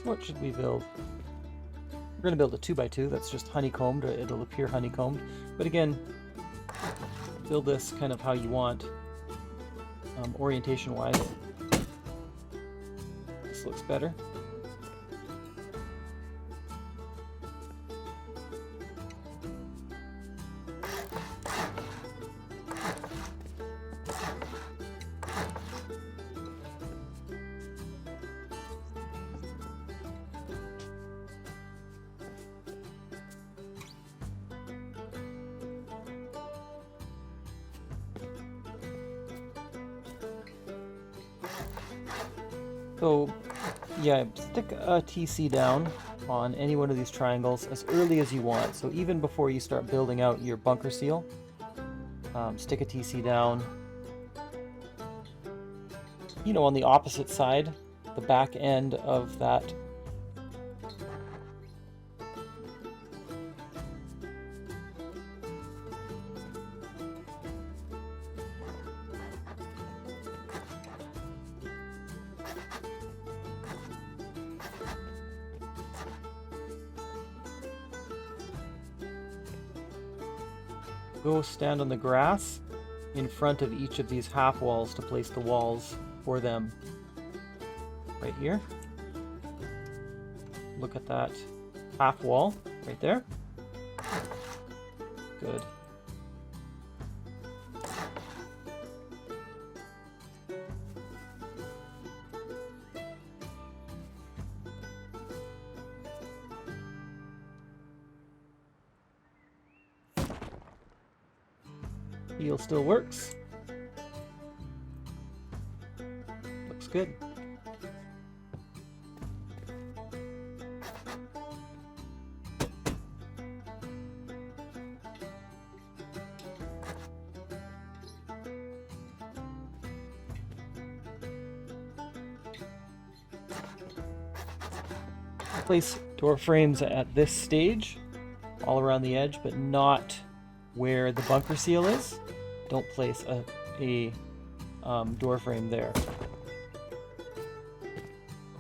what should we build? We're going to build a 2x2 that's just honeycombed. It'll appear honeycombed. But again, build this kind of how you want, orientation-wise. This looks better. So, yeah, stick a TC down on any one of these triangles as early as you want. So even before you start building out your bunker seal, stick a TC down, you know, on the opposite side, the back end of that. Go stand on the grass in front of each of these half walls to place the walls for them. Right here. Look at that half wall right there. Good. Wheel still works. Looks good. Place door frames at this stage, all around the edge, but not where the bunker seal is. Don't place a door frame there.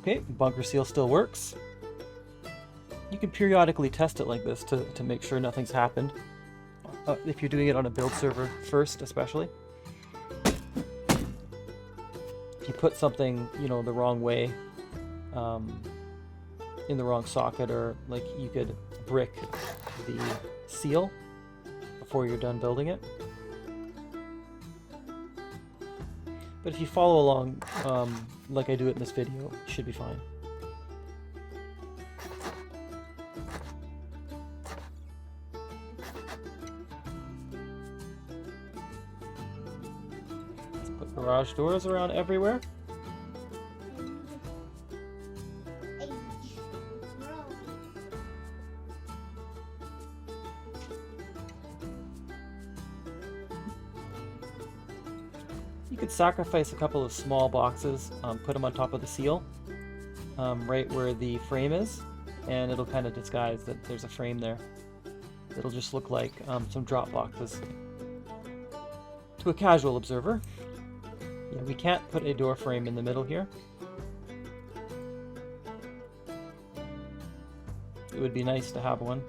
Okay, bunker seal still works. You can periodically test it like this to make sure nothing's happened. If you're doing it on a build server first, especially. If you put something, you know, the wrong way, in the wrong socket, or like you could brick the seal before you're done building it. But if you follow along like I do it in this video, you should be fine. Let's put garage doors around everywhere. You could sacrifice a couple of small boxes, put them on top of the seal, right where the frame is, and it'll kind of disguise that there's a frame there. It'll just look like some drop boxes to a casual observer. Yeah, we can't put a door frame in the middle here. It would be nice to have one.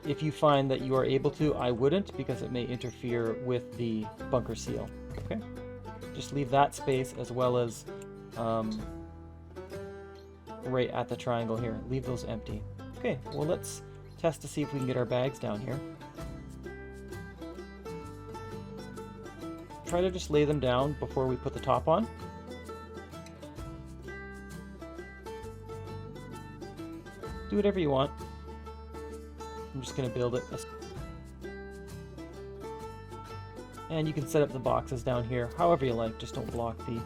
If you find that you are able to, I wouldn't, because it may interfere with the bunker seal. Okay? Just leave that space as well as right at the triangle here. Leave those empty. Okay, well, let's test to see if we can get our bags down here. Try to just lay them down before we put the top on. Do whatever you want. I'm just going to build it. And you can set up the boxes down here however you like, just don't block the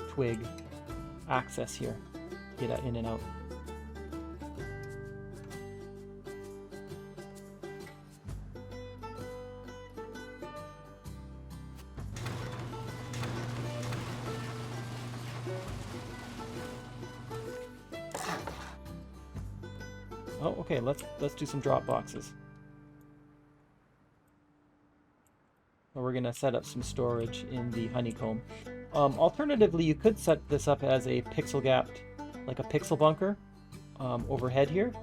twig access here. Get that in and out. Oh, okay, let's do some drop boxes. We're going to set up some storage in the honeycomb. Alternatively, you could set this up as a pixel gapped, like a pixel bunker. overhead here,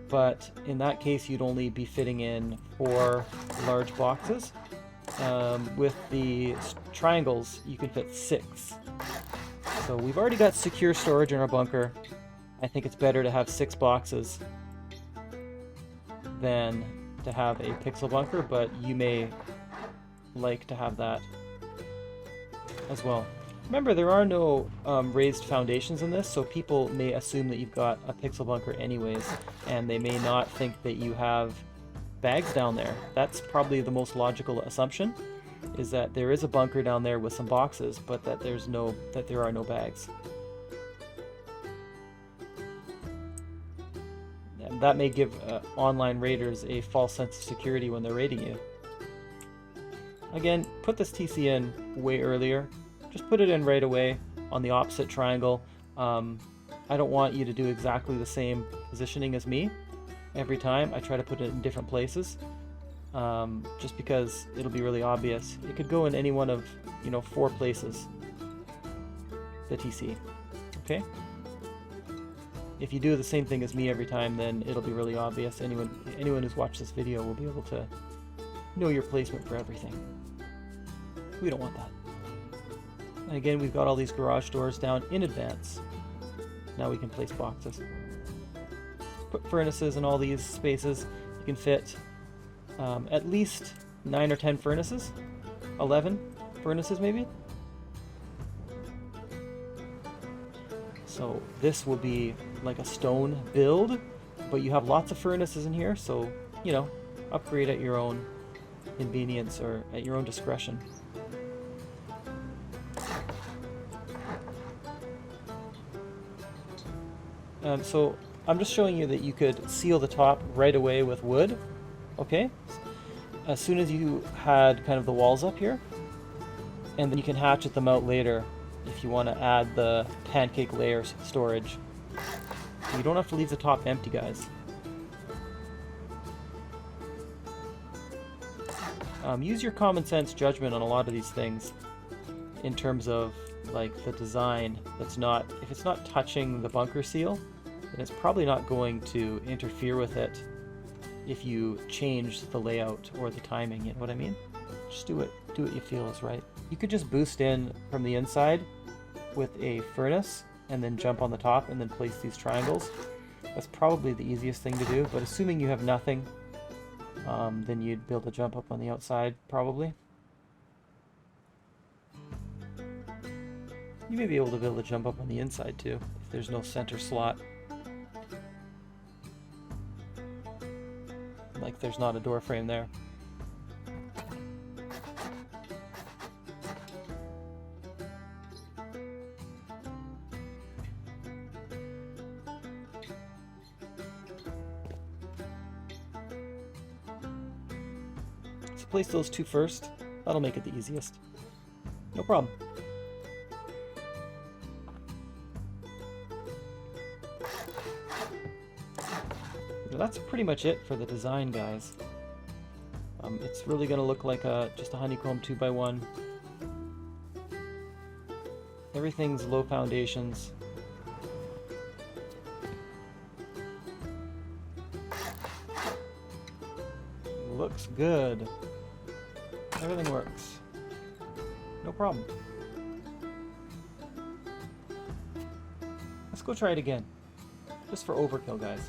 but in that case you'd only be fitting in 4 large boxes. With the triangles you can fit 6. So we've already got secure storage in our bunker. I think it's better to have 6 boxes than to have a pixel bunker, but you may like to have that as well. Remember, there are no raised foundations in this, so people may assume that you've got a pixel bunker anyways, and they may not think that you have bags down there. That's probably the most logical assumption, is that there is a bunker down there with some boxes, but that there are no bags. And that may give online raiders a false sense of security when they're raiding you. Again, put this TC in way earlier. Just put it in right away on the opposite triangle. I don't want you to do exactly the same positioning as me every time. I try to put it in different places, just because it'll be really obvious. It could go in any one of, 4 places, the TC, okay? If you do the same thing as me every time, then it'll be really obvious. Anyone who's watched this video will be able to know your placement for everything. We don't want that. And again, we've got all these garage doors down in advance. Now we can place boxes. Put furnaces in all these spaces. You can fit at least 9 or 10 furnaces. 11 furnaces maybe. So this will be like a stone build, but you have lots of furnaces in here, so, upgrade at your own convenience or at your own discretion. So I'm just showing you that you could seal the top right away with wood, okay? As soon as you had kind of the walls up here, and then you can hatchet them out later if you want to add the pancake layer storage. You don't have to leave the top empty, guys. Use your common sense judgment on a lot of these things in terms of like the design. If it's not touching the bunker seal, then it's probably not going to interfere with it if you change the layout or the timing, you know what I mean? Just do what you feel is right. You could just boost in from the inside with a furnace and then jump on the top and then place these triangles. That's probably the easiest thing to do, but assuming you have nothing, then you'd be able to jump up on the outside, probably. You may be able to jump up on the inside too, if there's no center slot. Like there's not a door frame there. So place those 2 first. That'll make it the easiest. No problem. That's pretty much it for the design, guys. It's really going to look like just a honeycomb 2x1. Everything's low foundations. Looks good. Everything works. No problem. Let's go try it again. Just for overkill, guys.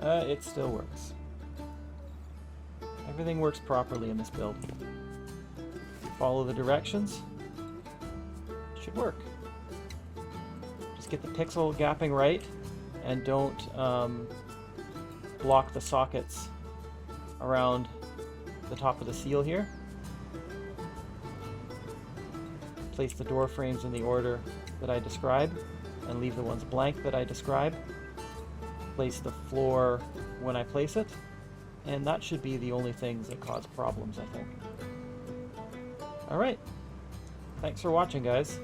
It still works. Everything works properly in this build. Follow the directions. It should work. Just get the pixel gapping right, and don't block the sockets around the top of the seal here. Place the door frames in the order that I described, and leave the ones blank that I described. Place the floor when I place it, and that should be the only things that cause problems, I think. Alright, thanks for watching, guys.